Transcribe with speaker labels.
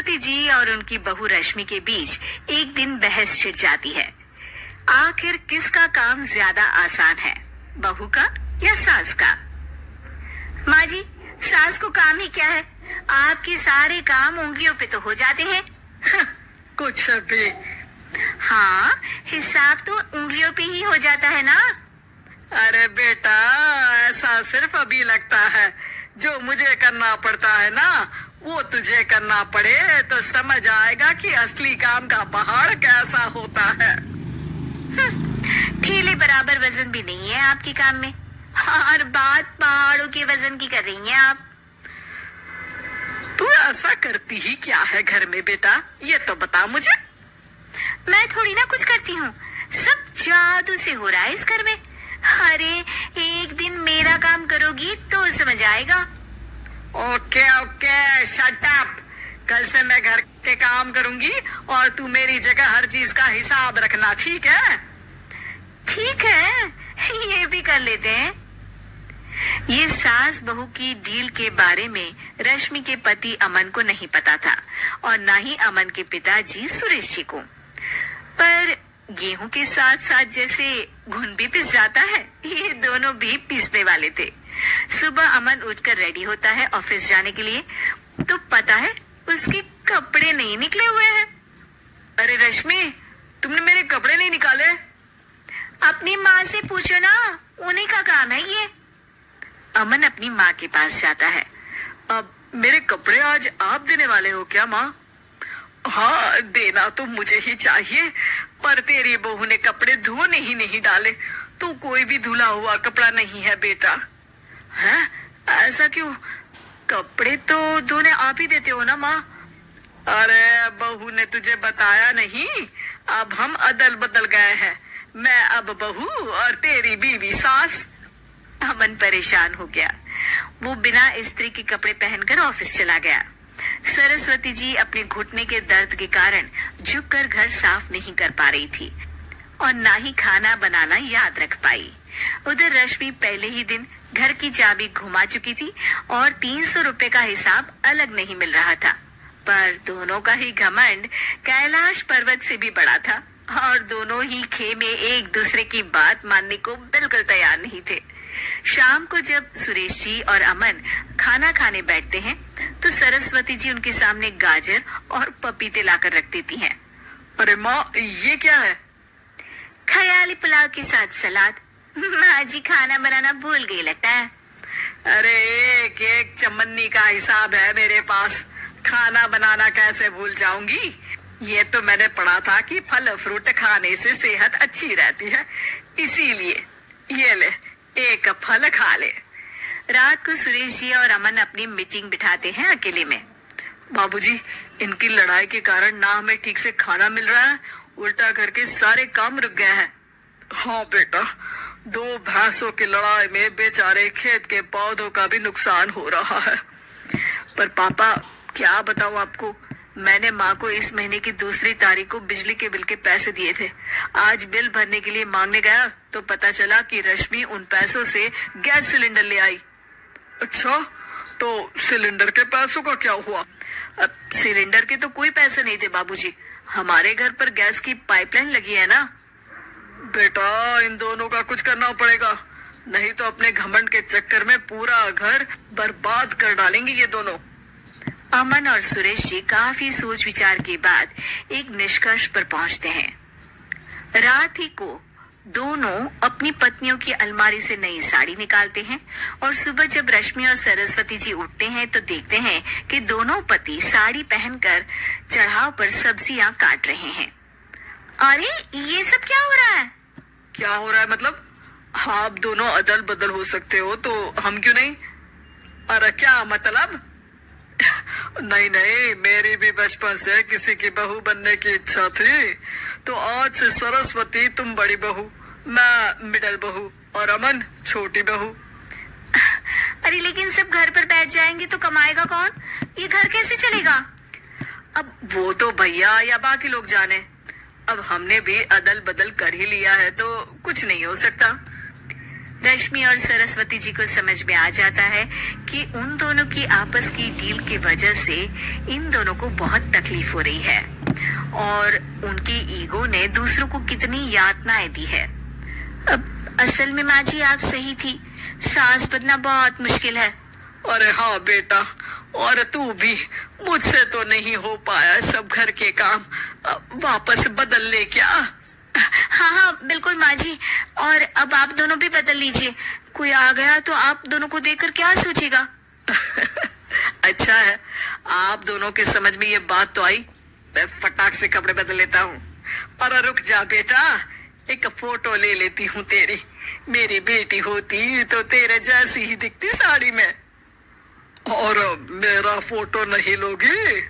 Speaker 1: सरस्वती जी और उनकी बहू रश्मि के बीच एक दिन बहस छिड़ जाती है। आखिर किसका काम ज्यादा आसान है, बहू का या सास का? माँ जी, सास को काम ही क्या है, आपके सारे काम उंगलियों पे तो हो जाते हैं।
Speaker 2: कुछ भी।
Speaker 1: हाँ, हिसाब तो उंगलियों पे ही हो जाता है ना।
Speaker 2: अरे बेटा, ऐसा सिर्फ अभी लगता है, जो मुझे करना पड़ता है ना वो तुझे करना पड़े तो समझ आएगा कि असली काम का पहाड़ कैसा होता है।
Speaker 1: ठेले बराबर वजन भी नहीं है आपके काम में, और बात पहाड़ों के वजन की कर रही हैं आप।
Speaker 2: तू ऐसा करती ही क्या है घर में बेटा, ये तो बता मुझे।
Speaker 1: मैं थोड़ी ना कुछ करती हूँ, सब जादू से हो रहा है इस घर में। अरे एक दिन मेरा काम करोगी तो समझ आएगा।
Speaker 2: Okay okay, shut up. कल से मैं घर के काम करूंगी और तू मेरी जगह हर चीज का हिसाब रखना, ठीक है?
Speaker 1: ठीक है, ये भी कर लेते हैं। ये सास बहू की डील के बारे में रश्मि के पति अमन को नहीं पता था और न ही अमन के पिताजी सुरेश जी को। पर गेहूं के साथ साथ जैसे घुन भी पिस जाता है, ये दोनों भी पीसने वाले थे। सुबह अमन उठकर रेडी होता है ऑफिस जाने के लिए, तो पता है उसके कपड़े नहीं निकले हुए हैं।
Speaker 2: अरे रश्मि, तुमने मेरे कपड़े नहीं निकाले?
Speaker 1: अपनी माँ से पूछो ना, उन्हीं का काम है ये। अमन अपनी माँ के पास जाता है।
Speaker 2: अब मेरे कपड़े आज आप देने वाले हो क्या माँ? हाँ, देना तो मुझे ही चाहिए, पर तेरी बहू ने कपड़े धोने ही नहीं डाले, तो कोई भी धुला हुआ कपड़ा नहीं है बेटा। हैं? ऐसा क्यों? कपड़े तो धोने आप ही देते हो ना माँ? अरे बहू ने तुझे बताया नहीं, अब हम अदल बदल गए हैं, मैं अब बहू और तेरी बीवी सास।
Speaker 1: अमन परेशान हो गया। वो बिना इस्त्री के कपड़े पहनकर ऑफिस चला गया। सरस्वती जी अपने घुटने के दर्द के कारण झुककर घर साफ नहीं कर पा रही थी और ना ही खाना बनाना याद रख पाई। उधर रश्मि पहले ही दिन घर की चाबी घुमा चुकी थी और 300 रुपए का हिसाब अलग नहीं मिल रहा था। पर दोनों का ही घमंड कैलाश पर्वत से भी बड़ा था और दोनों ही खेमे एक दूसरे की बात मानने को बिल्कुल तैयार नहीं थे। शाम को जब सुरेश जी और अमन खाना खाने बैठते हैं तो सरस्वती जी उनके सामने गाजर और पपीते लाकर रख देती हैं।
Speaker 2: अरे माँ, ये क्या है?
Speaker 1: ख्याली पुलाव के साथ सलाद। माँ जी खाना बनाना भूल गई लगता है।
Speaker 2: अरे एक एक चमन्नी का हिसाब है मेरे पास, खाना बनाना कैसे भूल जाऊंगी? ये तो मैंने पढ़ा था कि फल फ्रूट खाने से सेहत अच्छी रहती है, इसीलिए ये ले, एक फल खा ले।
Speaker 1: रात को सुरेश जी और अमन अपनी मीटिंग बिठाते हैं अकेले में।
Speaker 2: बाबूजी, इनकी लड़ाई के कारण ना हमें ठीक से खाना मिल रहा है, उल्टा करके सारे काम रुक गए हैं। हाँ बेटा, 2 भैंसों की लड़ाई में बेचारे खेत के पौधों का भी नुकसान हो रहा है। पर पापा, क्या बताऊं आपको, मैंने माँ को इस महीने की 2 तारीख को बिजली के बिल के पैसे दिए थे। आज बिल भरने के लिए मांगने गया तो पता चला कि रश्मि उन पैसों से गैस सिलेंडर ले आई। अच्छा, तो सिलेंडर के पैसों का क्या हुआ?
Speaker 1: अब सिलेंडर के तो कोई पैसे नहीं थे बाबूजी, हमारे घर पर गैस की पाइपलाइन लगी है ना।
Speaker 2: बेटा, इन दोनों का कुछ करना पड़ेगा, नहीं तो अपने घमंड के चक्कर में पूरा घर बर्बाद कर डालेंगे ये दोनों।
Speaker 1: अमन और सुरेश जी काफी सोच विचार के बाद एक निष्कर्ष पर पहुंचते हैं। रात ही को दोनों अपनी पत्नियों की अलमारी से नई साड़ी निकालते हैं और सुबह जब रश्मि और सरस्वती जी उठते हैं तो देखते हैं कि दोनों पति साड़ी पहनकर चढ़ाव पर सब्जियां काट रहे हैं। अरे ये सब क्या हो रहा है?
Speaker 2: क्या हो रहा है मतलब? हाँ, आप दोनों अदल बदल हो सकते हो तो हम क्यों नहीं? अरे क्या मतलब? नहीं नहीं, मेरी भी बचपन से किसी की बहू बनने की इच्छा थी, तो आज से सरस्वती तुम बड़ी बहू, मैं मिडल बहू और अमन छोटी बहू।
Speaker 1: अरे लेकिन सब घर पर बैठ जाएंगे तो कमाएगा कौन? ये घर कैसे चलेगा?
Speaker 2: अब वो तो भैया या बाकी लोग जाने, अब हमने भी अदल बदल कर ही लिया है तो कुछ नहीं हो सकता।
Speaker 1: रश्मि और सरस्वती जी को समझ में आ जाता है कि उन दोनों की आपस की डील की वजह से इन दोनों को बहुत तकलीफ हो रही है और उनकी ईगो ने दूसरों को कितनी यातनाएं दी है। अब असल में माँ जी आप सही थी, सास बनना बहुत मुश्किल है।
Speaker 2: अरे हाँ बेटा, और तू भी, मुझसे तो नहीं हो पाया सब घर के काम, वापस बदल ले क्या?
Speaker 1: हाँ हाँ बिल्कुल माँ जी, और अब आप दोनों भी बदल लीजिए। कोई आ गया तो आप दोनों को देखकर क्या सोचेगा?
Speaker 2: अच्छा है, आप दोनों के समझ में ये बात तो आई। मैं फटाक से कपड़े बदल लेता हूँ। अरे रुक जा बेटा, एक फोटो ले लेती हूँ तेरी। मेरी बेटी होती तो तेरे जैसी ही दिखती साड़ी में। और मेरा फोटो नहीं लोगी?